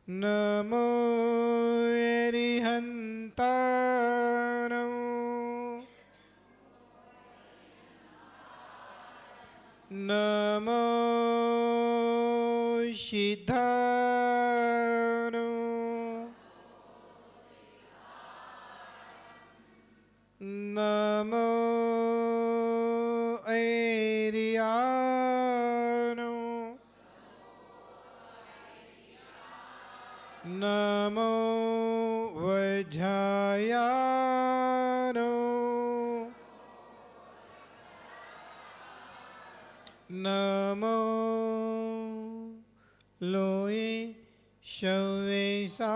नमो अरिहन्ताणं नमो सिद्धाणं नमो ऐर्याणं नमो वज्रायाणो नमो लोये शवेशानम्।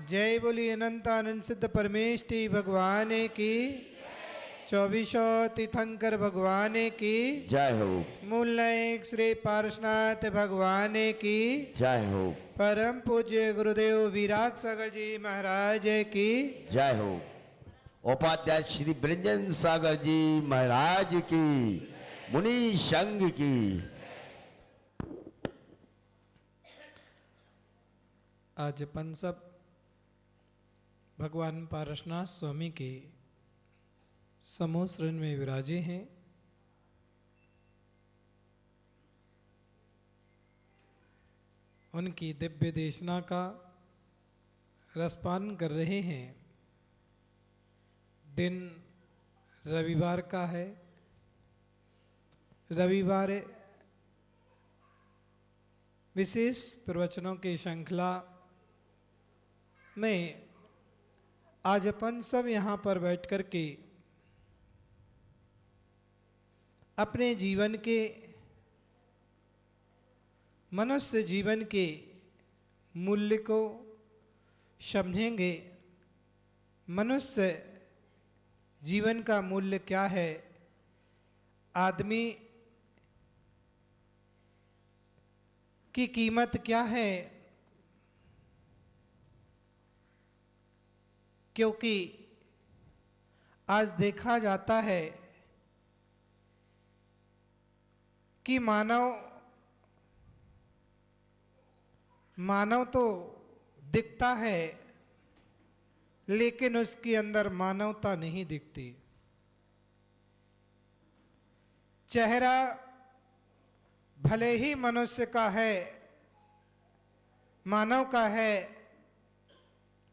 जय बोली अनंतानंद सिद्ध परमेष्टि भगवान की, 24 तीर्थंकर भगवान की जय हो। मूल नायक श्री पार्श्वनाथ भगवान की जय हो। परम पूज्य गुरुदेव विराग सागर जी महाराज की जय हो। उपाध्याय श्री ब्रजन सागर जी महाराज की, मुनि संघ की। आज अपन सब भगवान पारसनाथ स्वामी के समूह शरण में विराजे हैं। उनकी दिव्य देशना का रसपान कर रहे हैं। दिन रविवार का है। रविवार विशेष प्रवचनों की श्रृंखला में आज अपन सब यहाँ पर बैठ कर के अपने जीवन के, मनुष्य जीवन के मूल्य को समझेंगे। मनुष्य जीवन का मूल्य क्या है, आदमी की कीमत क्या है, क्योंकि आज देखा जाता है कि मानव तो दिखता है लेकिन उसके अंदर मानवता नहीं दिखती। चेहरा भले ही मनुष्य का है, मानव का है,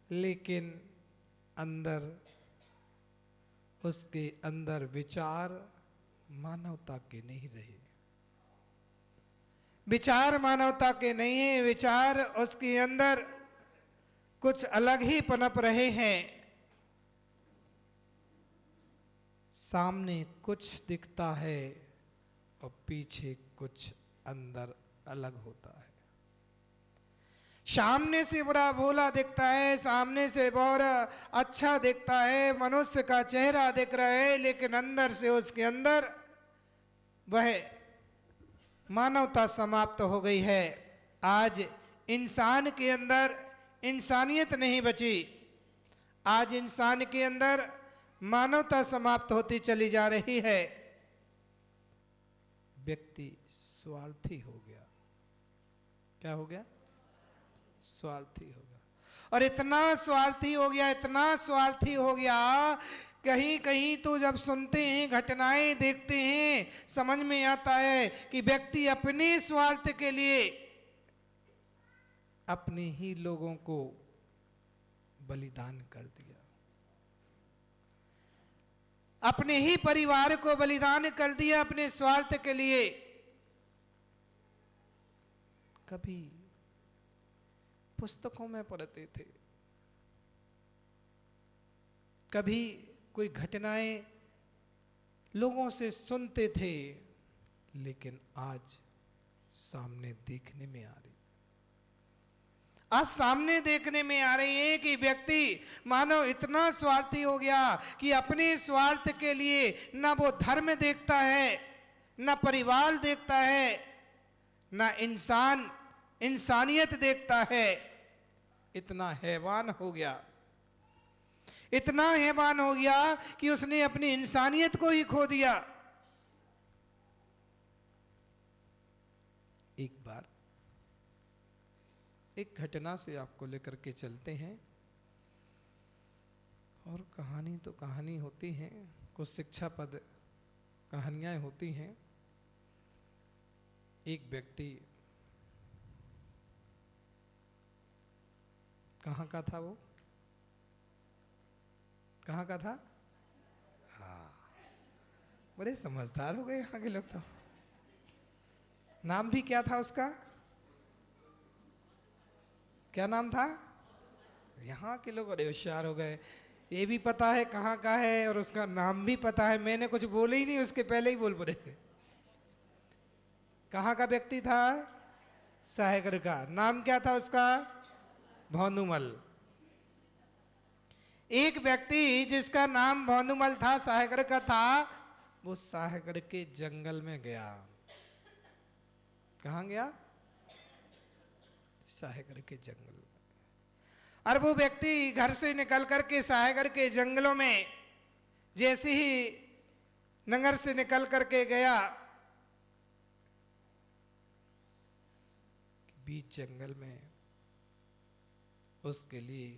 लेकिन अंदर, उसके अंदर विचार मानवता के नहीं रहे। विचार मानवता के नहीं है, विचार उसके अंदर कुछ अलग ही पनप रहे हैं। सामने कुछ दिखता है और पीछे कुछ अंदर अलग होता है। सामने से बड़ा भोला दिखता है, सामने से बहुत अच्छा दिखता है, मनुष्य का चेहरा दिख रहा है, लेकिन अंदर से उसके अंदर वह मानवता समाप्त हो गई है। आज इंसान के अंदर इंसानियत नहीं बची। आज इंसान के अंदर मानवता समाप्त होती चली जा रही है। व्यक्ति स्वार्थी हो गया। क्या हो गया? स्वार्थी हो गया। और इतना स्वार्थी हो गया, इतना स्वार्थी हो गया, कहीं कहीं तो जब सुनते हैं, घटनाएं देखते हैं, समझ में आता है कि व्यक्ति अपने स्वार्थ के लिए अपने ही लोगों को बलिदान कर दिया, अपने ही परिवार को बलिदान कर दिया अपने स्वार्थ के लिए। कभी पुस्तकों में पढ़ते थे, कभी कोई घटनाएं लोगों से सुनते थे, लेकिन आज सामने देखने में आ रही, आज सामने देखने में आ रही है कि व्यक्ति मानो इतना स्वार्थी हो गया कि अपने स्वार्थ के लिए ना वो धर्म देखता है, ना परिवार देखता है, ना इंसानियत देखता है। इतना हैवान हो गया, इतना हैवान हो गया कि उसने अपनी इंसानियत को ही खो दिया। एक बार एक घटना से आपको लेकर के चलते हैं, और कहानी तो कहानी होती है, कुछ शिक्षापद कहानियां होती हैं। एक व्यक्ति, कहाँ का था वो, कहाँ का था? हाँ, बड़े समझदार हो गए यहाँ के लोग तो। नाम भी क्या था उसका? क्या नाम था? यहाँ के लोग बड़े होशियार हो गए, ये भी पता है कहाँ का है और उसका नाम भी पता है। मैंने कुछ बोले ही नहीं, उसके पहले ही बोल पड़े। कहाँ का व्यक्ति था? साहेगर का। नाम क्या था उसका? भानुमल। एक व्यक्ति जिसका नाम भानुमल था, साहेगर का था, वो साहेगर के जंगल में गया। कहाँ गया? साहेगर के जंगल। और वो व्यक्ति घर से निकल करके साहेगर के जंगलों में जैसे ही नगर से निकल करके गया, बीच जंगल में उसके लिए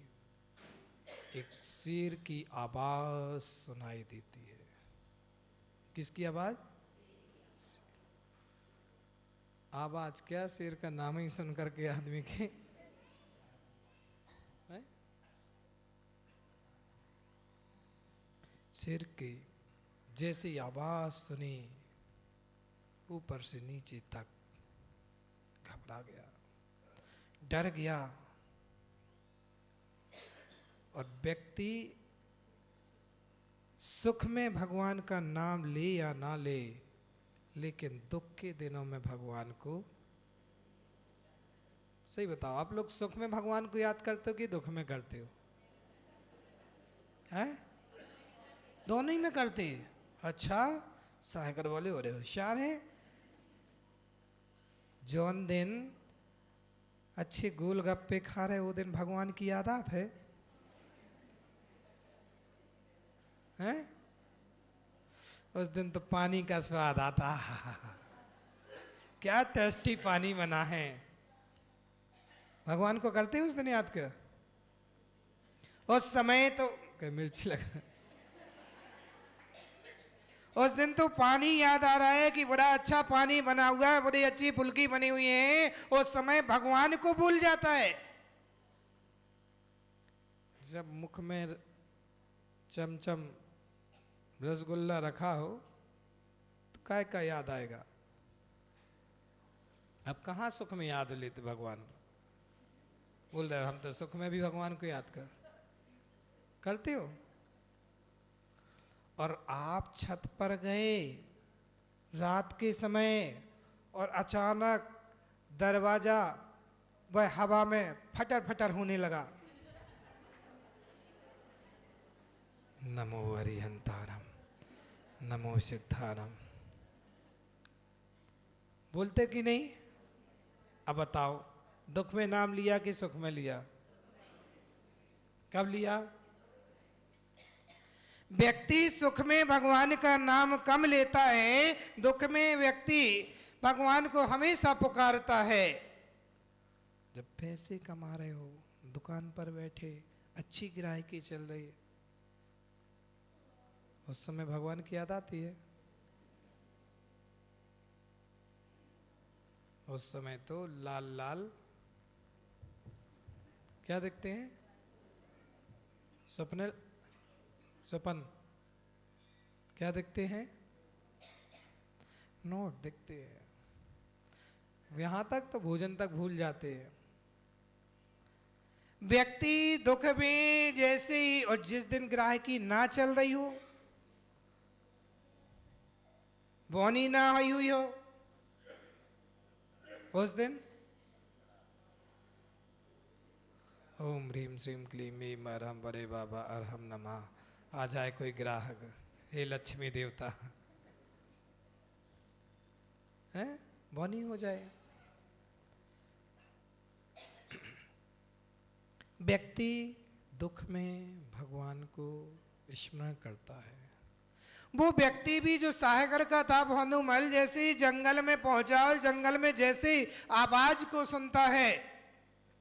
एक शेर की आवाज सुनाई देती है। किसकी आवाज? आवाज क्या, शेर का नाम ही सुन करके आदमी के शेर की जैसी आवाज सुनी, ऊपर से नीचे तक घबरा गया, डर गया। और व्यक्ति सुख में भगवान का नाम ले या ना ले, लेकिन दुख के दिनों में भगवान को, सही बताओ, आप लोग सुख में भगवान को याद करते हो कि दुख में करते हो? हैं? दोनों ही में करते हैं। अच्छा, साइकिल वाले बड़े होशियार हैं। जौन दिन अच्छे गोलगप्पे खा रहे, वो दिन भगवान की याद आत है? हैं? उस दिन तो पानी का स्वाद आता, क्या टेस्टी पानी बना है। भगवान को करते उस दिन याद कर? उस समय तो मिर्ची लगा, उस दिन तो पानी याद आ रहा है कि बड़ा अच्छा पानी बना हुआ है, बड़ी अच्छी फुल्की बनी हुई है। उस समय भगवान को भूल जाता है। जब मुख में चमचम रसगुल्ला रखा हो तो काय का याद आएगा? अब कहाँ सुख में याद लेते भगवान को? बोल रहे हम तो सुख में भी भगवान को याद करते हो। और आप छत पर गए रात के समय और अचानक दरवाजा वह हवा में फटर फटर होने लगा। नमो हरिहंतारम, नमो सिद्धारम, बोलते कि नहीं? अब बताओ, दुख में नाम लिया कि सुख में लिया? कब लिया? व्यक्ति सुख में भगवान का नाम कम लेता है, दुख में व्यक्ति भगवान को हमेशा पुकारता है। जब पैसे कमा रहे हो, दुकान पर बैठे, अच्छी ग्राहकी चल रही है, उस समय भगवान की याद आती है? उस समय तो लाल लाल क्या देखते हैं? स्वप्न क्या देखते हैं? नोट देखते हैं। यहां तक तो भोजन तक भूल जाते हैं। व्यक्ति दुख में जैसे ही, और जिस दिन ग्राहकी ना चल रही हो, बोनी ना हुई हो, उस दिन ओम ह्रीम श्रीम क्लीम ईम अरहम बड़े बाबा अरहम नमः, आ जाए कोई ग्राहक, हे लक्ष्मी देवता, है बोनी हो जाए। व्यक्ति दुख में भगवान को स्मरण करता है। वो व्यक्ति भी जो सागर का था, भानुमल जैसे ही जंगल में पहुंचा और जंगल में जैसे ही आवाज को सुनता है,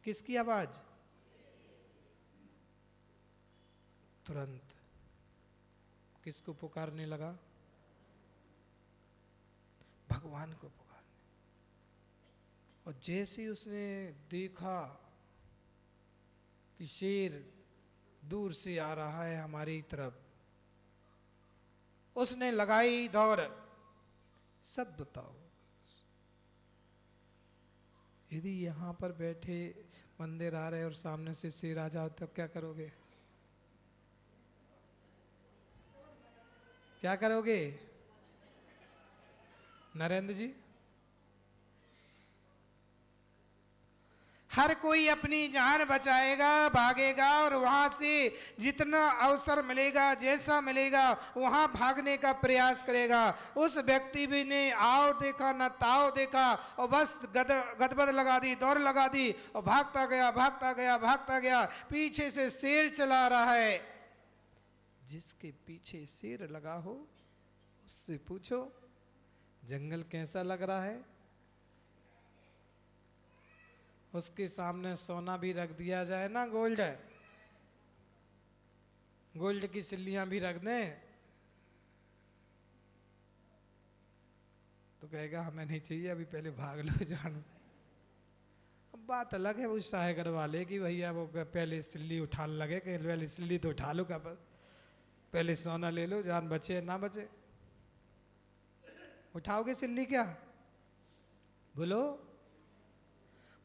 किसकी आवाज? तुरंत किसको पुकारने लगा? भगवान को पुकारने। और जैसे ही उसने देखा कि शेर दूर से आ रहा है हमारी तरफ, उसने लगाई दौड़। सच बताओ, यदि यहां पर बैठे मंदिर आ रहे और सामने से शेर आ जाओ तब क्या करोगे? क्या करोगे नरेंद्र जी? हर कोई अपनी जान बचाएगा, भागेगा और वहां से जितना अवसर मिलेगा, जैसा मिलेगा वहां भागने का प्रयास करेगा। उस व्यक्ति भी ने आओ देखा न ताओ देखा और बस गदबद लगा दी, दौड़ लगा दी और भागता गया भागता गया भागता गया। पीछे से शेर चला रहा है। जिसके पीछे शेर लगा हो उससे पूछो जंगल कैसा लग रहा है। उसके सामने सोना भी रख दिया जाए ना, गोल्ड की सिल्लियां भी रख दें तो कहेगा हमें नहीं चाहिए, अभी पहले भाग लो जानो। अब बात अलग है उस साहेगर वाले की, भैया वो पहले सिल्ली उठाने लगे कि पहले सिल्ली तो उठा लो, पहले सोना ले लो, जान बचे ना बचे। उठाओगे सिल्ली क्या? बोलो।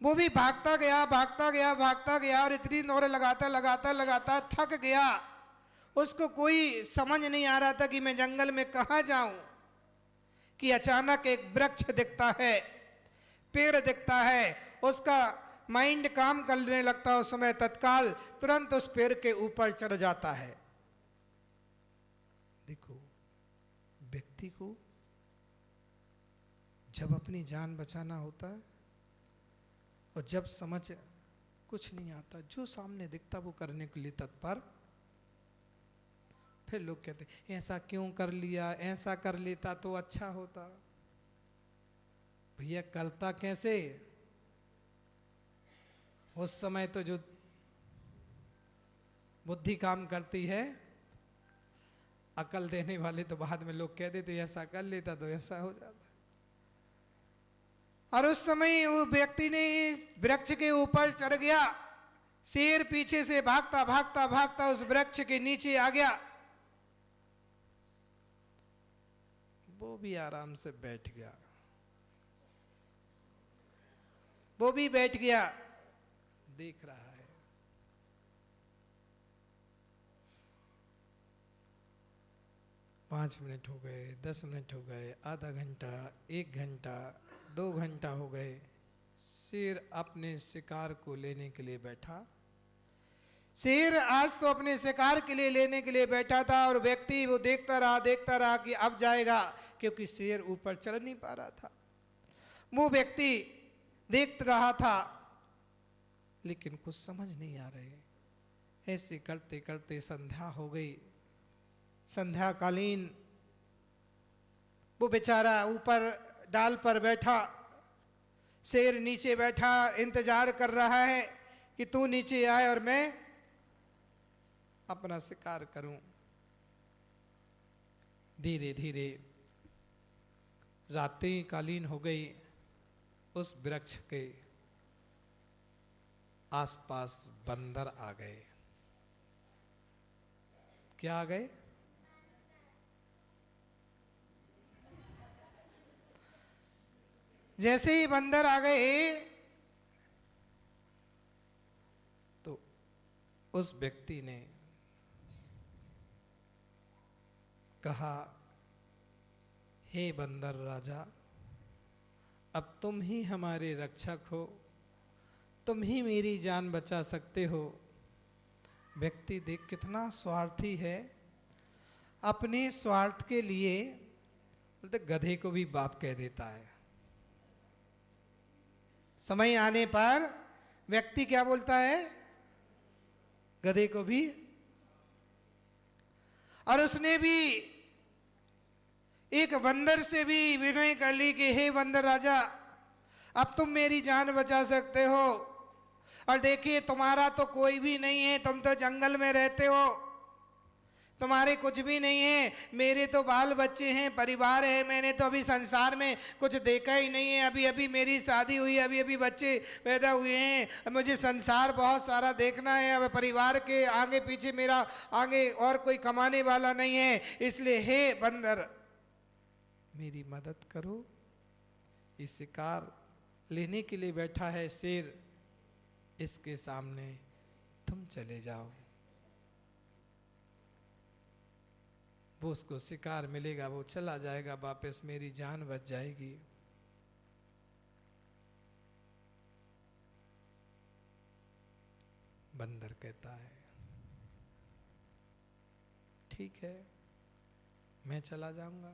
वो भी भागता गया भागता गया भागता गया और इतनी दौड़ लगाता लगाता लगाता थक गया। उसको कोई समझ नहीं आ रहा था कि मैं जंगल में कहां जाऊं, कि अचानक एक वृक्ष दिखता है, पेड़ दिखता है। उसका माइंड काम करने लगता है उस समय, तत्काल तुरंत उस पेड़ के ऊपर चढ़ जाता है। देखो, व्यक्ति को जब अपनी जान बचाना होता है और जब समझ कुछ नहीं आता, जो सामने दिखता वो करने के लिए तत्पर। फिर लोग कहते ऐसा क्यों कर लिया, ऐसा कर लेता तो अच्छा होता। भैया करता कैसे? उस समय तो जो बुद्धि काम करती है, अकल देने वाले तो बाद में लोग कह देते ऐसा कर लेता तो ऐसा हो जाता। और उस समय वो व्यक्ति ने वृक्ष के ऊपर चढ़ गया। शेर पीछे से भागता भागता भागता उस वृक्ष के नीचे आ गया। वो भी आराम से बैठ गया, वो भी बैठ गया, देख रहा है। 5 मिनट हो गए, 10 मिनट हो गए, आधा घंटा, 1 घंटा, 2 घंटा हो गए। शेर अपने शिकार को लेने के लिए बैठा। शेर आज तो अपने शिकार के लिए लेने के लिए बैठा था और व्यक्ति वो देखता रहा कि अब जाएगा, क्योंकि शेर ऊपर चढ़ नहीं पा रहा था। वो व्यक्ति देख रहा था लेकिन कुछ समझ नहीं आ रहे। ऐसे करते करते संध्या हो गई। संध्याकालीन वो बेचारा ऊपर डाल पर बैठा, शेर नीचे बैठा इंतजार कर रहा है कि तू नीचे आए और मैं अपना शिकार करूं। धीरे धीरे रात्रि कालीन हो गई। उस वृक्ष के आसपास बंदर आ गए। क्या आ गए? जैसे ही बंदर आ गए तो उस व्यक्ति ने कहा, हे बंदर राजा, अब तुम ही हमारे रक्षक हो, तुम ही मेरी जान बचा सकते हो। व्यक्ति देख कितना स्वार्थी है, अपने स्वार्थ के लिए बोलते गधे को भी बाप कह देता है। समय आने पर व्यक्ति क्या बोलता है? गधे को भी। और उसने भी एक बंदर से भी विनय कर ली कि हे बंदर राजा, अब तुम मेरी जान बचा सकते हो। और देखिए तुम्हारा तो कोई भी नहीं है, तुम तो जंगल में रहते हो, तुम्हारे कुछ भी नहीं है, मेरे तो बाल बच्चे हैं, परिवार है, मैंने तो अभी संसार में कुछ देखा ही नहीं है, अभी अभी मेरी शादी हुई, अभी अभी बच्चे पैदा हुए हैं, अब मुझे संसार बहुत सारा देखना है, अब परिवार के आगे पीछे मेरा आगे और कोई कमाने वाला नहीं है, इसलिए हे बंदर मेरी मदद करो। ये शिकार लेने के लिए बैठा है शेर, इसके सामने तुम चले जाओ, वो उसको शिकार मिलेगा, वो चला जाएगा वापस, मेरी जान बच जाएगी। बंदर कहता है ठीक है, मैं चला जाऊंगा,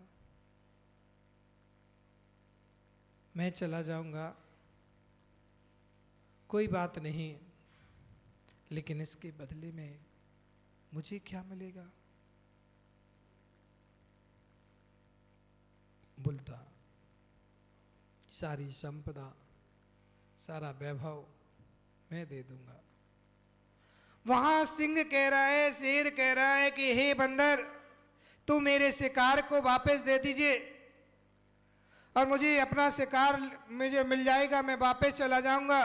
मैं चला जाऊंगा, कोई बात नहीं, लेकिन इसके बदले में मुझे क्या मिलेगा? बोलता सारी संपदा, सारा वैभव मैं दे दूंगा। वहां सिंह कह रहा है, शेर कह रहा है कि हे बंदर, तू मेरे शिकार को वापस दे दीजिए और मुझे अपना शिकार मुझे मिल जाएगा, मैं वापस चला जाऊंगा।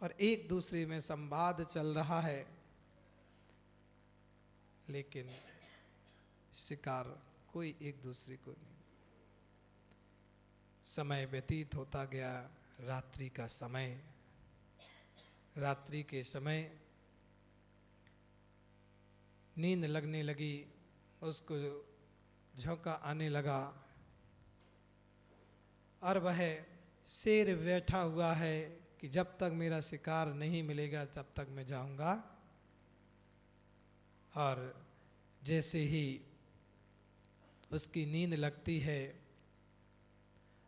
और एक दूसरे में संवाद चल रहा है, लेकिन शिकार कोई एक दूसरे को नहीं। समय व्यतीत होता गया, रात्रि का समय, रात्रि के समय नींद लगने लगी, उसको झोंका आने लगा और वह शेर बैठा हुआ है कि जब तक मेरा शिकार नहीं मिलेगा तब तक मैं जाऊंगा। और जैसे ही उसकी नींद लगती है,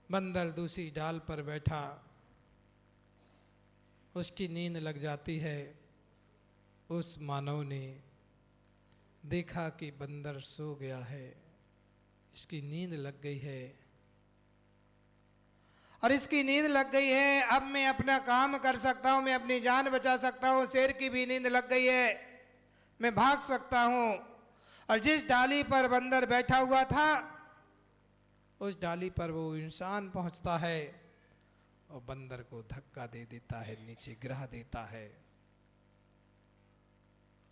बंदर दूसरी डाल पर बैठा, उसकी नींद लग जाती है। उस मानव ने देखा कि बंदर सो गया है, इसकी नींद लग गई है, और इसकी नींद लग गई है, अब मैं अपना काम कर सकता हूं, मैं अपनी जान बचा सकता हूं, शेर की भी नींद लग गई है, मैं भाग सकता हूं। और जिस डाली पर बंदर बैठा हुआ था, उस डाली पर वो इंसान पहुंचता है और बंदर को धक्का दे देता है, नीचे गिरा देता है।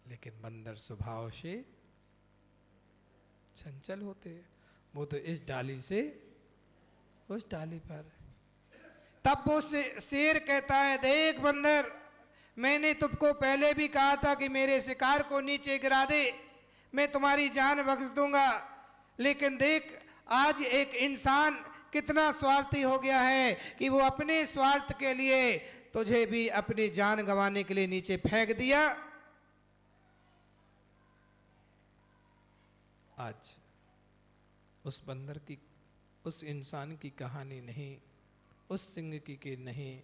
लेकिन बंदर स्वभाव से चंचल होते, वो तो इस डाली से उस डाली पर। तब वो शेर कहता है, देख बंदर, मैंने तुमको पहले भी कहा था कि मेरे शिकार को नीचे गिरा दे, मैं तुम्हारी जान बख्श दूंगा, लेकिन देख आज एक इंसान कितना स्वार्थी हो गया है कि वो अपने स्वार्थ के लिए तुझे भी अपनी जान गंवाने के लिए नीचे फेंक दिया। आज उस बंदर की, उस इंसान की कहानी नहीं, उस सिंह की के नहीं,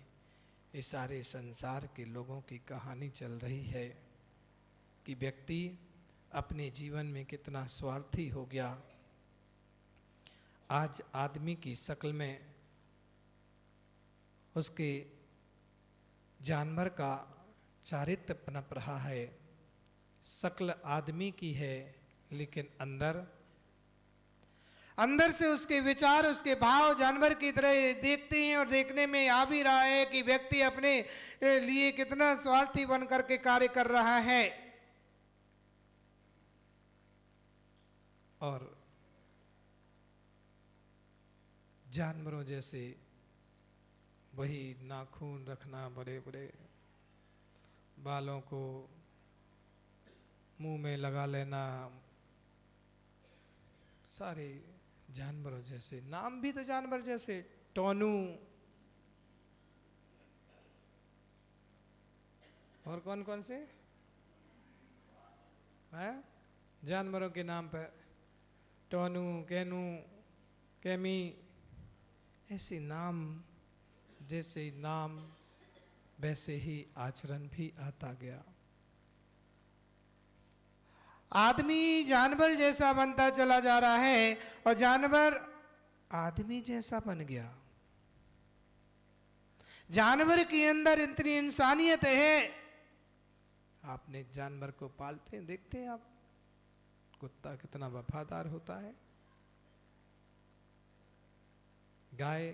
ये सारे संसार के लोगों की कहानी चल रही है कि व्यक्ति अपने जीवन में कितना स्वार्थी हो गया। आज आदमी की शक्ल में उसके जानवर का चारित्र्य पनप रहा है। शक्ल आदमी की है, लेकिन अंदर से उसके विचार, उसके भाव जानवर की तरह देखते हैं। और देखने में आ भी रहा है कि व्यक्ति अपने लिए कितना स्वार्थी बन करके कार्य कर रहा है। और जानवरों जैसे वही नाखून रखना, बड़े बड़े बालों को मुंह में लगा लेना, सारे जानवरों जैसे, नाम भी तो जानवर जैसे, टोनू, और कौन कौन से हैं जानवरों के नाम पर, टोनू, कैनू, कैमी, ऐसे नाम, जैसे नाम वैसे ही आचरण भी आता गया। आदमी जानवर जैसा बनता चला जा रहा है और जानवर आदमी जैसा बन गया। जानवर के अंदर इतनी इंसानियत है। आपने एक जानवर को पालते हैं, देखते हैं आप, कुत्ता कितना वफादार होता है, गाय,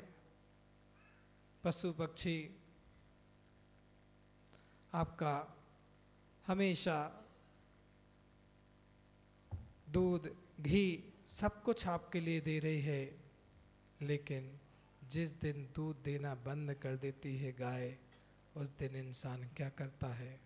पशु पक्षी आपका हमेशा दूध घी सब कुछ आपके लिए दे रही है, लेकिन जिस दिन दूध देना बंद कर देती है गाय, उस दिन इंसान क्या करता है?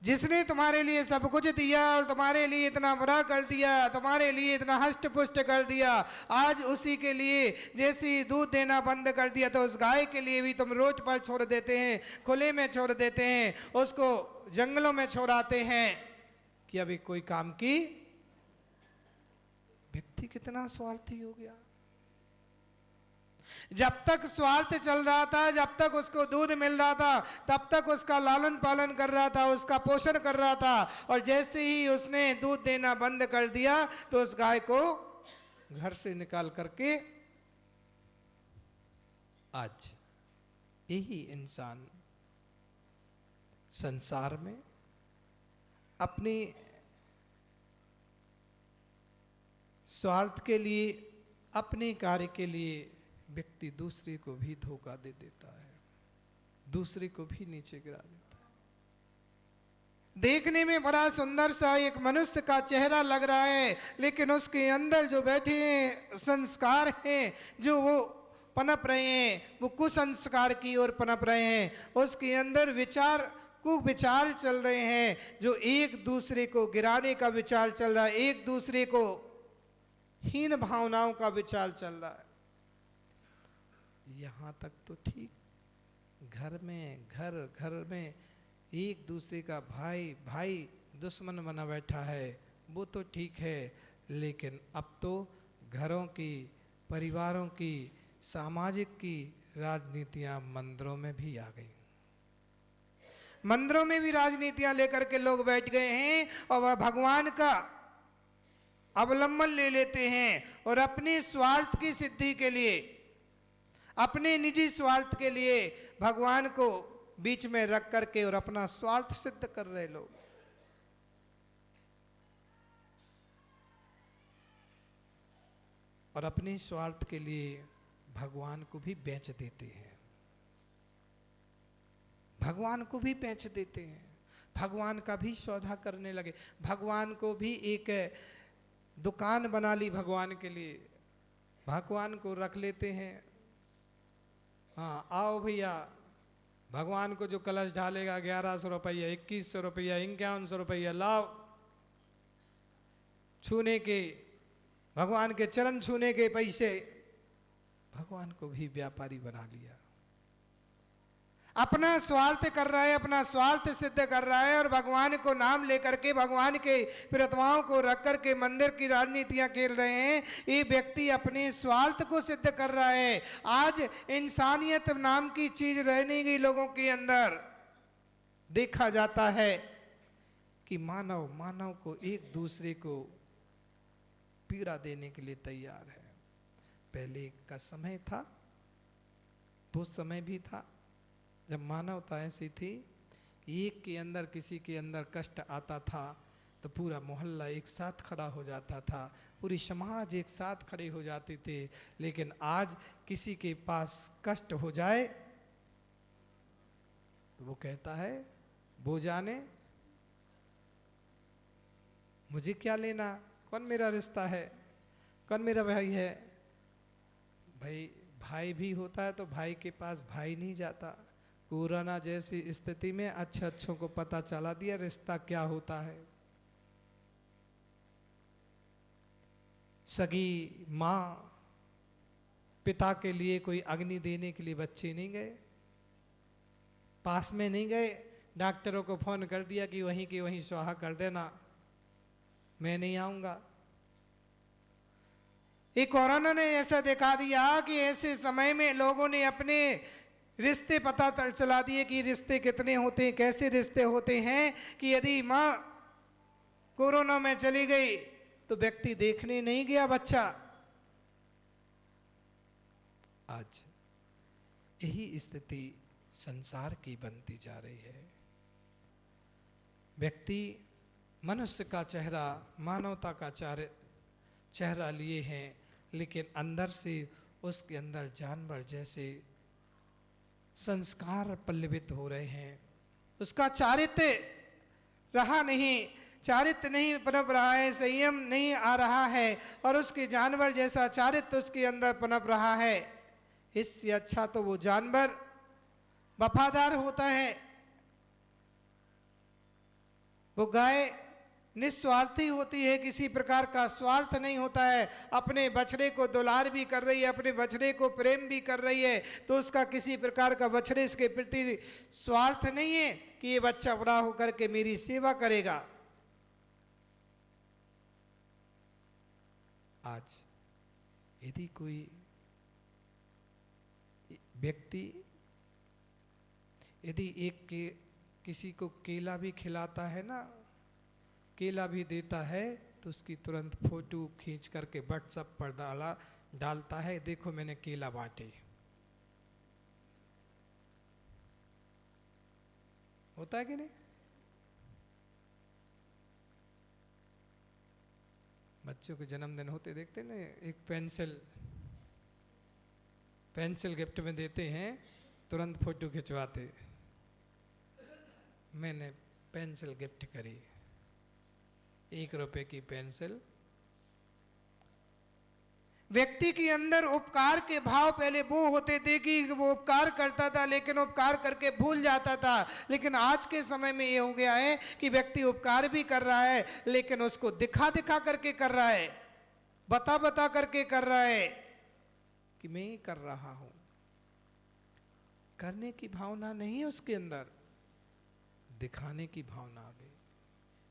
जिसने तुम्हारे लिए सब कुछ दिया और तुम्हारे लिए इतना बड़ा कर दिया, तुम्हारे लिए इतना हष्ट पुष्ट कर दिया, आज उसी के लिए जैसे दूध देना बंद कर दिया तो उस गाय के लिए भी तुम रोड पर छोड़ देते हैं, खुले में छोड़ देते हैं, उसको जंगलों में छोड़ाते हैं कि अभी कोई काम की। व्यक्ति कितना स्वार्थी हो गया। जब तक स्वार्थ चल रहा था, जब तक उसको दूध मिल रहा था, तब तक उसका लालन पालन कर रहा था, उसका पोषण कर रहा था, और जैसे ही उसने दूध देना बंद कर दिया तो उस गाय को घर से निकाल करके, आज यही इंसान संसार में अपने स्वार्थ के लिए, अपने कार्य के लिए व्यक्ति दूसरे को भी धोखा दे देता है, दूसरे को भी नीचे गिरा देता है। देखने में बड़ा सुंदर सा एक मनुष्य का चेहरा लग रहा है, लेकिन उसके अंदर जो बैठे हैं संस्कार हैं, जो वो पनप रहे हैं, वो कुसंस्कार की ओर पनप रहे हैं। उसके अंदर विचार चल रहे हैं, जो एक दूसरे को गिराने का विचार चल रहा है, एक दूसरे को हीन भावनाओं का विचार चल रहा है। यहां तक तो ठीक, घर में एक दूसरे का भाई दुश्मन बना बैठा है, वो तो ठीक है, लेकिन अब तो घरों की, परिवारों की, सामाजिक की राजनीतियां मंदिरों में भी आ गई। मंदिरों में भी राजनीतियां लेकर के लोग बैठ गए हैं और वह भगवान का अवलंबन ले लेते हैं और अपने स्वार्थ की सिद्धि के लिए, अपने निजी स्वार्थ के लिए भगवान को बीच में रख करके और अपना स्वार्थ सिद्ध कर रहे लोग। और अपने स्वार्थ के लिए भगवान को भी बेच देते हैं, भगवान को भी बेच देते हैं, भगवान का भी सौदा करने लगे, भगवान को भी एक दुकान बना ली भगवान के लिए, भगवान को रख लेते हैं। हाँ आओ भैया, भगवान को जो कलश ढालेगा 1100 रुपया, 2100 रुपया, 5100 रुपया लाओ, छूने के, भगवान के चरण छूने के पैसे। भगवान को भी व्यापारी बना लिया, अपना स्वार्थ कर रहा है, अपना स्वार्थ सिद्ध कर रहा है, और भगवान को नाम लेकर के, भगवान के प्रतिमाओं को रख करके मंदिर की राजनीतियां खेल रहे हैं। ये व्यक्ति अपने स्वार्थ को सिद्ध कर रहा है। आज इंसानियत नाम की चीज रह नहीं गई लोगों के अंदर। देखा जाता है कि मानव को एक दूसरे को पीड़ा देने के लिए तैयार है। पहले का समय था, वो समय भी था जब मानवता ऐसी थी, एक के अंदर किसी के अंदर कष्ट आता था तो पूरा मोहल्ला एक साथ खड़ा हो जाता था, पूरी समाज एक साथ खड़े हो जाते थे। लेकिन आज किसी के पास कष्ट हो जाए तो वो कहता है वो जाने, मुझे क्या लेना, कौन मेरा रिश्ता है, कौन मेरा भाई है। भाई भी होता है तो भाई के पास भाई नहीं जाता। कोरोना जैसी स्थिति में अच्छों को पता चला दिया रिश्ता क्या होता है। सगी माँ पिता के लिए कोई अग्नि देने के लिए बच्चे नहीं गए, पास में नहीं गए, डॉक्टरों को फोन कर दिया कि वहीं की वहीं स्वाहा कर देना, मैं नहीं आऊंगा। ये कोरोना ने ऐसा दिखा दिया कि ऐसे समय में लोगों ने अपने रिश्ते पता चला दिए कि रिश्ते कितने होते हैं, कैसे रिश्ते होते हैं कि यदि माँ कोरोना में चली गई तो व्यक्ति देखने नहीं गया बच्चा। आज यही स्थिति संसार की बनती जा रही है। व्यक्ति मनुष्य का चेहरा, मानवता का चेहरा लिए हैं, लेकिन अंदर से उसके अंदर जानवर जैसे संस्कार पल्लवित हो रहे हैं। उसका चारित्र्य रहा नहीं, चारित्र्य नहीं पनप रहा है, संयम नहीं आ रहा है, और उसके जानवर जैसा चारित्र्य उसके अंदर पनप रहा है। इससे अच्छा तो वो जानवर वफादार होता है। वो गाय निस्वार्थी होती है, किसी प्रकार का स्वार्थ नहीं होता है। अपने बछड़े को दुलार भी कर रही है, अपने बछड़े को प्रेम भी कर रही है, तो उसका किसी प्रकार का बछड़े के प्रति स्वार्थ नहीं है कि ये बच्चा बड़ा होकर के मेरी सेवा करेगा। आज यदि कोई व्यक्ति यदि किसी को केला भी खिलाता है ना, केला भी देता है, तो उसकी तुरंत फोटो खींच करके व्हाट्सएप पर डालता है, देखो मैंने केला बांटे। होता है कि नहीं? बच्चों के जन्मदिन होते देखते ना, एक पेंसिल गिफ्ट में देते हैं, तुरंत फोटो खिंचवाते, मैंने पेंसिल गिफ्ट करी, 1 रुपए की पेंसिल। व्यक्ति के अंदर उपकार के भाव पहले वो होते थे कि वो उपकार करता था, लेकिन उपकार करके भूल जाता था। लेकिन आज के समय में ये हो गया है कि व्यक्ति उपकार भी कर रहा है, लेकिन उसको दिखा दिखा करके कर रहा है, बता बता करके कर रहा है कि मैं ही कर रहा हूं। करने की भावना नहीं है उसके अंदर, दिखाने की भावना आ गई,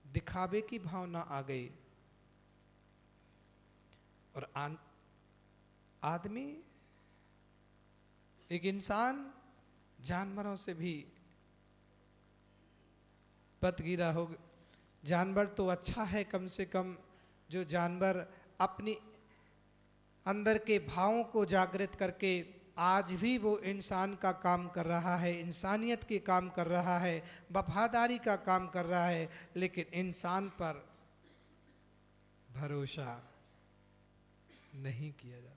दिखावे की भावना आ गई। और आदमी, एक इंसान जानवरों से भी पतगिरा हो। जानवर तो अच्छा है, कम से कम जो जानवर अपनी अंदर के भावों को जागृत करके आज भी वो इंसान का काम कर रहा है, इंसानियत के काम कर रहा है, वफादारी का काम कर रहा है। लेकिन इंसान पर भरोसा नहीं किया जाता।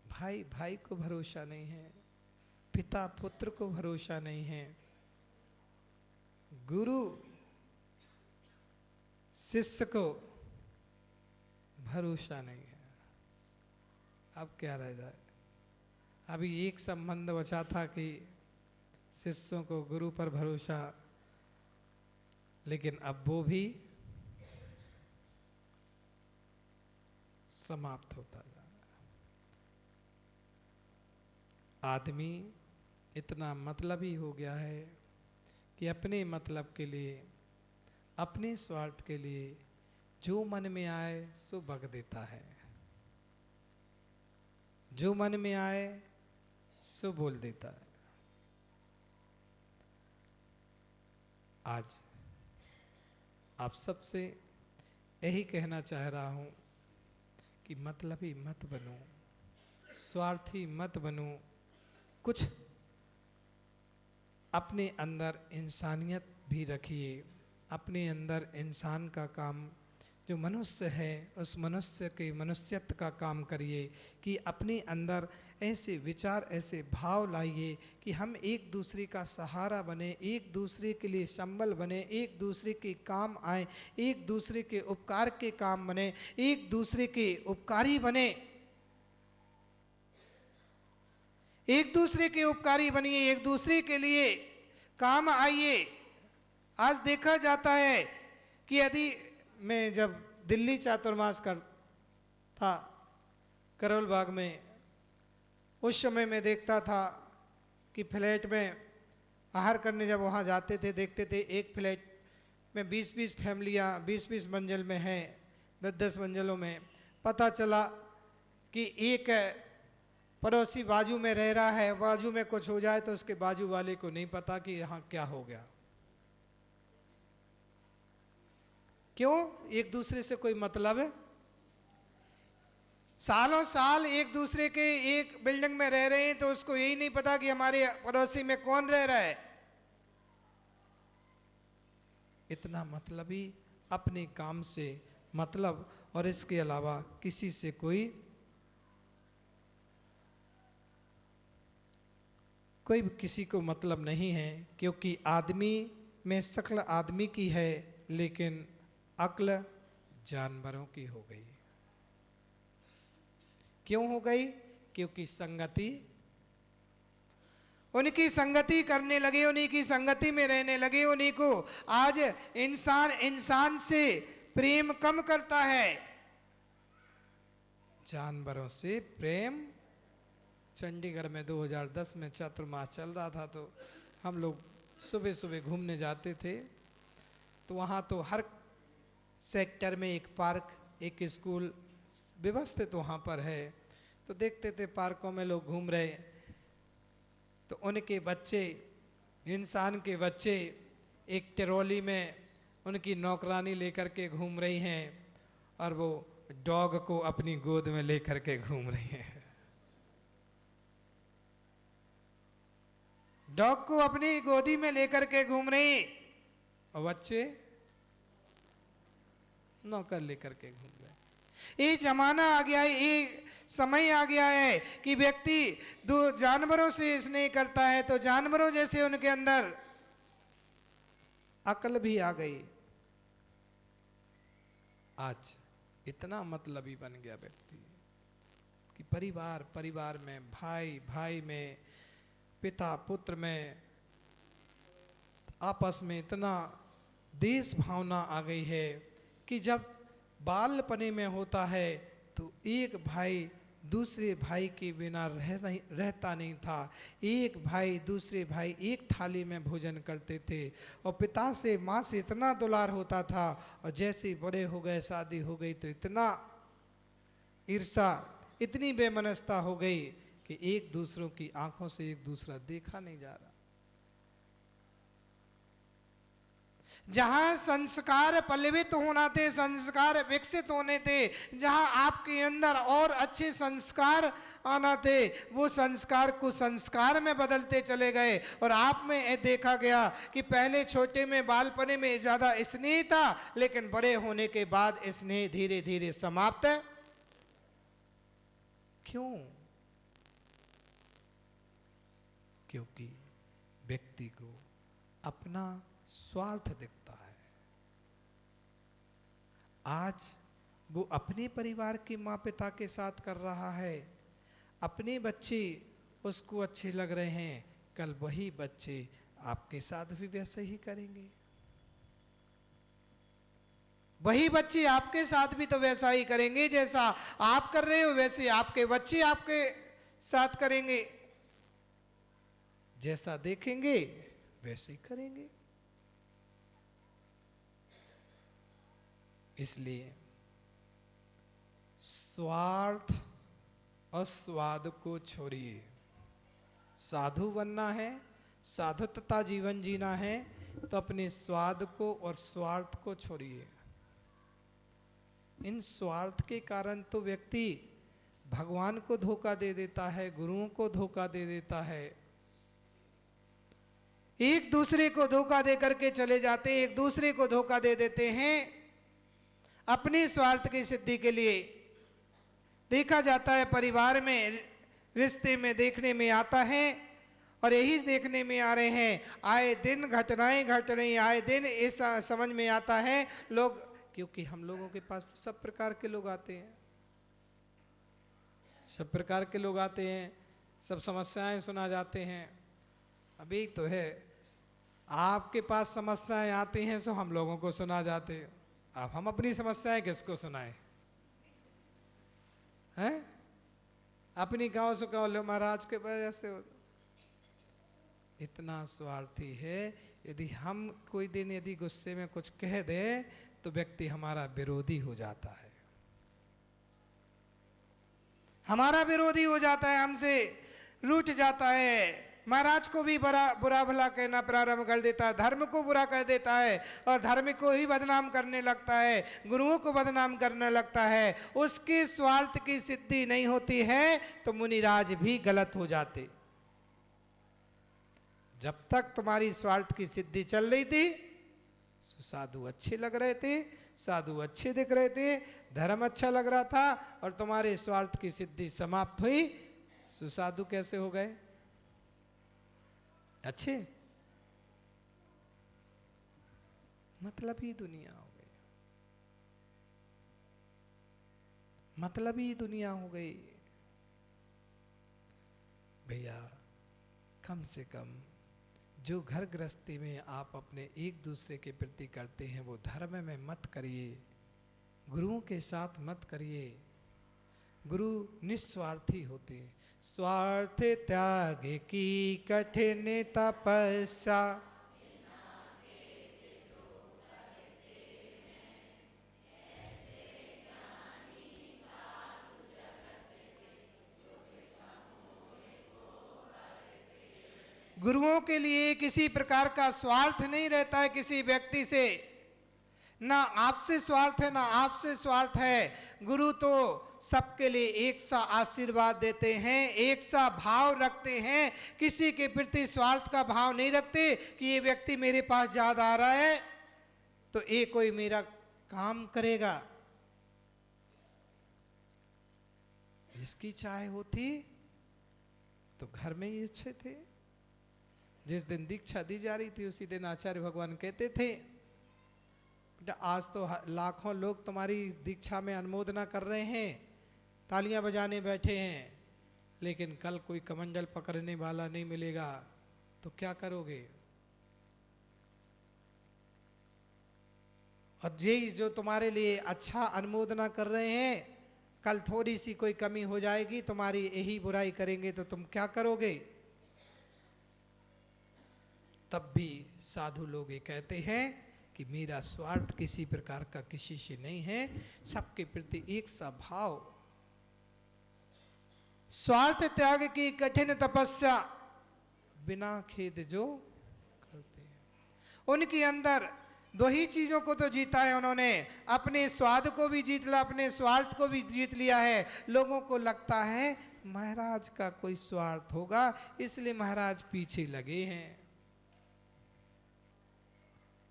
भाई भाई को भरोसा नहीं है, पिता पुत्र को भरोसा नहीं है, गुरु शिष्य को भरोसा नहीं है। अब क्या रह जाए? अभी एक संबंध बचा था कि शिष्यों को गुरु पर भरोसा, लेकिन अब वो भी समाप्त होता जा रहा है। आदमी इतना मतलबी हो गया है कि अपने मतलब के लिए, अपने स्वार्थ के लिए जो मन में आए सो बक देता है, जो मन में आए सो बोल देता है। आज आप सबसे यही कहना चाह रहा हूं कि मतलबी मत बनो, स्वार्थी मत बनो। कुछ अपने अंदर इंसानियत भी रखिए, अपने अंदर इंसान का काम जो मनुष्य है उस मनुष्य के मनुष्यत्व का काम करिए कि अपने अंदर ऐसे विचार, ऐसे भाव लाइए कि हम एक दूसरे का सहारा बने, एक दूसरे के लिए संबल बने, एक दूसरे के काम आए, एक दूसरे के उपकार के काम बने, एक दूसरे के उपकारी बने, एक दूसरे के उपकारी बनिए, एक दूसरे के लिए काम आइए। आज देखा जाता है कि यदि मैं जब दिल्ली चातुर्मास कर था करोल बाग में, उस समय मैं देखता था कि फ्लैट में आहार करने जब वहाँ जाते थे, देखते थे एक फ्लैट में 20-20 फैमिलियाँ 20-20 मंजिल में हैं, 10-10 मंजिलों में। पता चला कि एक पड़ोसी बाजू में रह रहा है, बाजू में कुछ हो जाए तो उसके बाजू वाले को नहीं पता कि यहाँ क्या हो गया। क्यों? एक दूसरे से कोई मतलब है? सालों साल एक दूसरे के एक बिल्डिंग में रह रहे हैं तो उसको यही नहीं पता कि हमारे पड़ोसी में कौन रह रहा है। इतना मतलबी, अपने काम से मतलब, और इसके अलावा किसी से कोई किसी को मतलब नहीं है, क्योंकि आदमी में शक्ल आदमी की है लेकिन अक्ल जानवरों की हो गई। क्यों हो गई? क्योंकि संगति, उनकी संगति करने लगे, उन्हीं की संगति में रहने लगे। उन्हीं को आज इंसान इंसान से प्रेम कम करता है, जानवरों से प्रेम। चंडीगढ़ में 2010 में चातुर्मास चल रहा था तो हम लोग सुबह सुबह घूमने जाते थे, तो वहाँ तो हर सेक्टर में एक पार्क, एक स्कूल व्यवस्थित वहाँ पर है। तो देखते थे पार्कों में लोग घूम रहे, तो उनके बच्चे, इंसान के बच्चे एक ट्रॉली में उनकी नौकरानी लेकर के घूम रही हैं और वो डॉग को अपनी गोद में लेकर के घूम रही हैं। डॉग को अपनी गोदी में लेकर के घूम रही और बच्चे नौकर लेकर के घूम रहे। ये जमाना आ गया है, ये समय आ गया है कि व्यक्ति दो जानवरों से स्नेह करता है तो जानवरों जैसे उनके अंदर अकल भी आ गई। आज इतना मतलबी बन गया व्यक्ति कि परिवार परिवार में, भाई भाई में, पिता पुत्र में, आपस में इतना देश भावना आ गई है कि जब बालपने में होता है तो एक भाई दूसरे भाई के बिना रहता नहीं था। एक भाई दूसरे भाई एक थाली में भोजन करते थे और पिता से माँ से इतना दुलार होता था, और जैसे बड़े हो गए, शादी हो गई तो इतना ईर्षा, इतनी बेमनस्ता हो गई कि एक दूसरों की आंखों से एक दूसरा देखा नहीं जा रहा। जहां संस्कार पल्लवित होना थे, संस्कार विकसित होने थे, जहां आपके अंदर और अच्छे संस्कार आना थे, वो संस्कार को संस्कार में बदलते चले गए। और आप में देखा गया कि पहले छोटे में, बालपने में ज्यादा स्नेह था, लेकिन बड़े होने के बाद स्नेह धीरे धीरे समाप्त है। क्यों? क्योंकि व्यक्ति को अपना स्वार्थ दिखता है। आज वो अपने परिवार के माँ पिता के साथ कर रहा है, अपने बच्चे उसको अच्छे लग रहे हैं, कल वही बच्चे आपके साथ भी वैसे ही करेंगे। वही बच्चे आपके साथ भी तो वैसा ही करेंगे, जैसा आप कर रहे हो वैसे आपके बच्चे आपके साथ करेंगे। जैसा देखेंगे वैसे ही करेंगे। इसलिए स्वार्थ और स्वाद को छोड़िए। साधु बनना है, साधुता जीवन जीना है, तो अपने स्वाद को और स्वार्थ को छोड़िए। इन स्वार्थ के कारण तो व्यक्ति भगवान को धोखा दे देता है, गुरुओं को धोखा दे देता है, एक दूसरे को धोखा दे करके चले जाते हैं, एक दूसरे को धोखा दे देते हैं अपने स्वार्थ की सिद्धि के लिए। देखा जाता है परिवार में, रिश्ते में देखने में आता है, और यही देखने में आ रहे हैं, आए दिन घटनाएं घट रही, आए दिन ऐसा समझ में आता है लोग, क्योंकि हम लोगों के पास तो सब प्रकार के लोग आते हैं, सब प्रकार के लोग आते हैं, सब समस्याएं सुना जाते हैं। अभी तो है, आपके पास समस्याएं आती हैं सो हम लोगों को सुना जाते हैं। अब हम अपनी समस्याएं किसको सुनाएं? हैं? अपनी गांव से कहो, लो महाराज के वजह से इतना स्वार्थी है। यदि हम कोई दिन यदि गुस्से में कुछ कह दे तो व्यक्ति हमारा विरोधी हो जाता है। हमारा विरोधी हो जाता है, हमसे रूठ जाता है, महाराज को भी बुरा भला कहना प्रारंभ कर देता है, धर्म को बुरा कर देता है और धर्म को ही बदनाम करने लगता है, गुरुओं को बदनाम करने लगता है, उसके स्वार्थ की सिद्धि नहीं होती है तो मुनिराज भी गलत हो जाते। जब तक तुम्हारी स्वार्थ की सिद्धि चल रही थी, साधु अच्छे लग रहे थे, साधु अच्छे दिख रहे थे, धर्म अच्छा लग रहा था, और तुम्हारे स्वार्थ की सिद्धि समाप्त हुई, सुसाधु कैसे हो गए? अच्छे। मतलब ही दुनिया हो गई, मतलब ही दुनिया हो गई। भैया कम से कम जो घर गृहस्थी में आप अपने एक दूसरे के प्रति करते हैं वो धर्म में मत करिए, गुरुओं के साथ मत करिए। गुरु निस्वार्थी होते हैं। स्वार्थ त्याग की कठिन तपस्या, गुरुओं के लिए किसी प्रकार का स्वार्थ नहीं रहता है किसी व्यक्ति से, ना आपसे स्वार्थ है ना आपसे स्वार्थ है। गुरु तो सबके लिए एक सा आशीर्वाद देते हैं, एक सा भाव रखते हैं, किसी के प्रति स्वार्थ का भाव नहीं रखते कि ये व्यक्ति मेरे पास ज्यादा आ रहा है तो ये कोई मेरा काम करेगा। इसकी चाह होती तो घर में ही अच्छे थे। जिस दिन दीक्षा दी जा रही थी उसी दिन आचार्य भगवान कहते थे, आज तो लाखों लोग तुम्हारी दीक्षा में अनुमोदना कर रहे हैं, तालियां बजाने बैठे हैं, लेकिन कल कोई कमंडल पकड़ने वाला नहीं मिलेगा तो क्या करोगे? और ये जो तुम्हारे लिए अच्छा अनुमोदना कर रहे हैं, कल थोड़ी सी कोई कमी हो जाएगी, तुम्हारी यही बुराई करेंगे तो तुम क्या करोगे? तब भी साधु लोग ये कहते हैं कि मेरा स्वार्थ किसी प्रकार का किसी से नहीं है, सबके प्रति एक सा भाव। स्वार्थ त्याग की कठिन तपस्या, बिना खेद जो करते हैं। उनके अंदर दो ही चीजों को तो जीता है उन्होंने, अपने स्वाद को भी जीत लिया, अपने स्वार्थ को भी जीत लिया है। लोगों को लगता है महाराज का कोई स्वार्थ होगा इसलिए महाराज पीछे लगे हैं,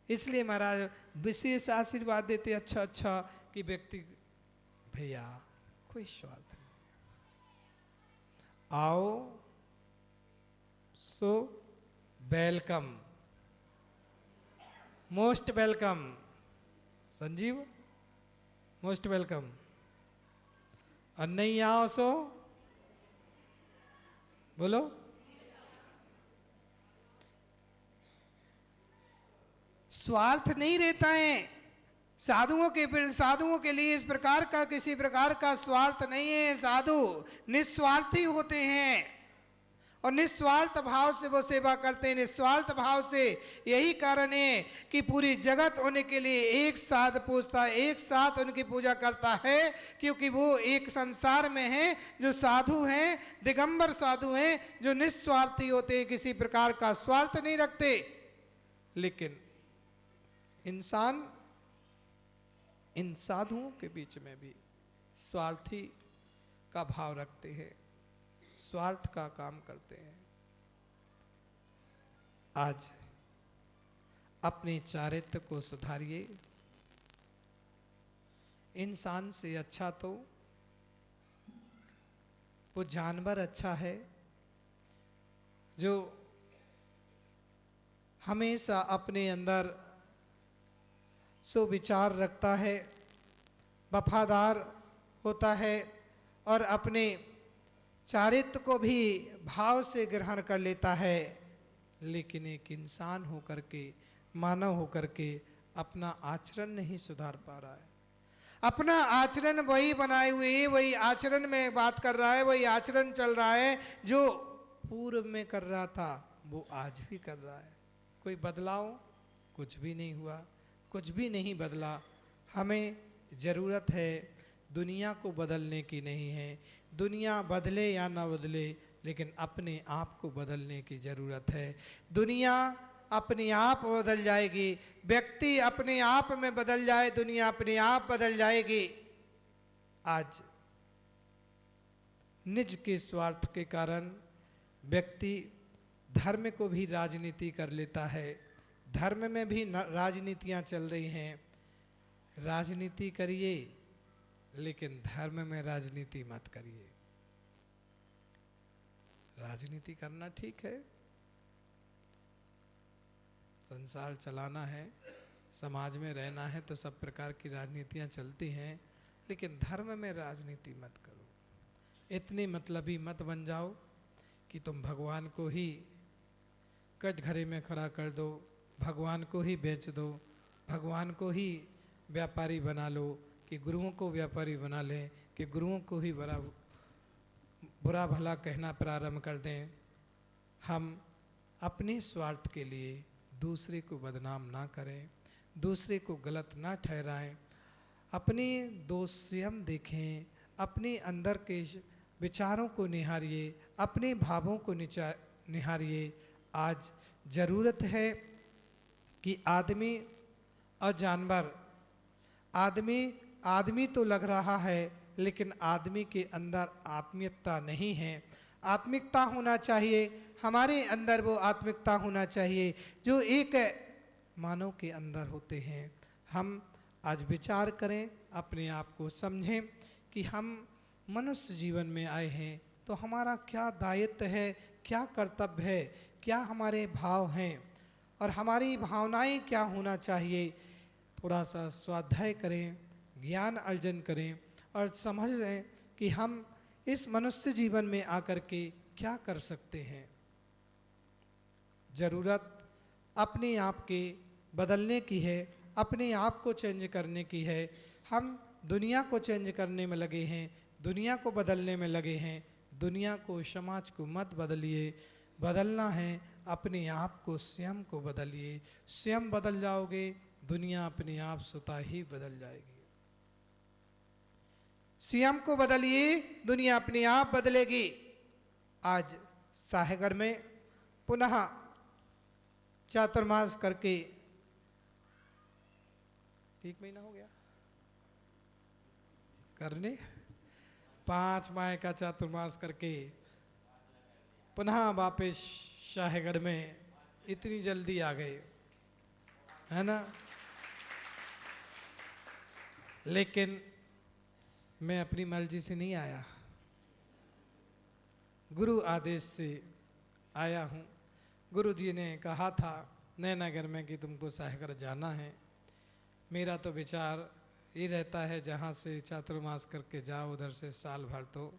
इसलिए महाराज विशेष आशीर्वाद देते अच्छा अच्छा कि व्यक्ति भैया कोई स्वार्थ नहीं, आओ so welcome, most welcome Sanjeev, most welcome. और नहीं आओ सो बोलो स्वार्थ नहीं रहता है साधुओं के लिए इस प्रकार का किसी प्रकार का स्वार्थ नहीं है। साधु निस्वार्थी होते हैं और निस्वार्थ भाव से वो सेवा करते हैं, निस्वार्थ भाव से। यही कारण है कि पूरी जगत उनके लिए एक साथ पूजता है, एक साथ उनकी पूजा करता है, क्योंकि वो एक संसार में हैं जो साधु हैं, दिगंबर साधु हैं, जो निस्वार्थी होते हैं, किसी प्रकार का स्वार्थ नहीं रखते। लेकिन इंसान इन साधुओं के बीच में भी स्वार्थी का भाव रखते हैं, स्वार्थ का काम करते हैं। आज अपने चारित्र को सुधारिए। इंसान से अच्छा तो वो जानवर अच्छा है जो हमेशा अपने अंदर सुविचार रखता है, वफादार होता है और अपने चारित्र को भी भाव से ग्रहण कर लेता है। लेकिन एक इंसान होकर के, मानव होकर के अपना आचरण नहीं सुधार पा रहा है। अपना आचरण वही बनाए हुए, वही आचरण में बात कर रहा है, वही आचरण चल रहा है जो पूर्व में कर रहा था वो आज भी कर रहा है। कोई बदलाव कुछ भी नहीं हुआ, कुछ भी नहीं बदला। हमें ज़रूरत है दुनिया को बदलने की नहीं है। दुनिया बदले या ना बदले, लेकिन अपने आप को बदलने की ज़रूरत है। दुनिया अपने आप बदल जाएगी, व्यक्ति अपने आप में बदल जाए, दुनिया अपने आप बदल जाएगी। आज निज के स्वार्थ के कारण व्यक्ति धर्म को भी राजनीति कर लेता है। धर्म में भी राजनीतियां चल रही हैं। राजनीति करिए, लेकिन धर्म में राजनीति मत करिए। राजनीति करना ठीक है, संसार चलाना है, समाज में रहना है, तो सब प्रकार की राजनीतियां चलती हैं, लेकिन धर्म में राजनीति मत करो। इतनी मतलबी मत बन जाओ कि तुम भगवान को ही कटघरे में खड़ा कर दो, भगवान को ही बेच दो, भगवान को ही व्यापारी बना लो, कि गुरुओं को व्यापारी बना लें, कि गुरुओं को ही बुरा भला कहना प्रारंभ कर दें। हम अपने स्वार्थ के लिए दूसरे को बदनाम ना करें, दूसरे को गलत ना ठहराएं, अपने दोष स्वयं देखें, अपने अंदर के विचारों को निहारिए, अपने भावों को निहारिए। आज ज़रूरत है कि आदमी और जानवर, आदमी तो लग रहा है, लेकिन आदमी के अंदर आत्मीयता नहीं है। आत्मिकता होना चाहिए, हमारे अंदर वो आत्मिकता होना चाहिए जो एक मानव के अंदर होते हैं। हम आज विचार करें, अपने आप को समझें कि हम मनुष्य जीवन में आए हैं, तो हमारा क्या दायित्व है, क्या कर्तव्य है, क्या हमारे भाव हैं और हमारी भावनाएं क्या होना चाहिए। थोड़ा सा स्वाध्याय करें, ज्ञान अर्जन करें और समझ लें कि हम इस मनुष्य जीवन में आकर के क्या कर सकते हैं। ज़रूरत अपने आप के बदलने की है, अपने आप को चेंज करने की है। हम दुनिया को चेंज करने में लगे हैं, दुनिया को बदलने में लगे हैं। दुनिया को, समाज को मत बदलिए, बदलना है अपने आप को, स्वयं को बदलिए। स्वयं बदल जाओगे, दुनिया अपने आप स्वतः ही बदल जाएगी। स्वयं को बदलिए, दुनिया अपने आप बदलेगी। आज साहेगर में पुनः चातुर्मास करके 1 महीना हो गया करने, 5 माह का चातुर्मास करके पुनः वापस शाहगढ़ में इतनी जल्दी आ गए, है ना। लेकिन मैं अपनी मर्जी से नहीं आया, गुरु आदेश से आया हूँ। गुरु जी ने कहा था नैनागढ़ में कि तुमको शाहगढ़ जाना है। मेरा तो विचार ये रहता है, जहाँ से चातुर्मास करके जाओ, उधर से साल भर तो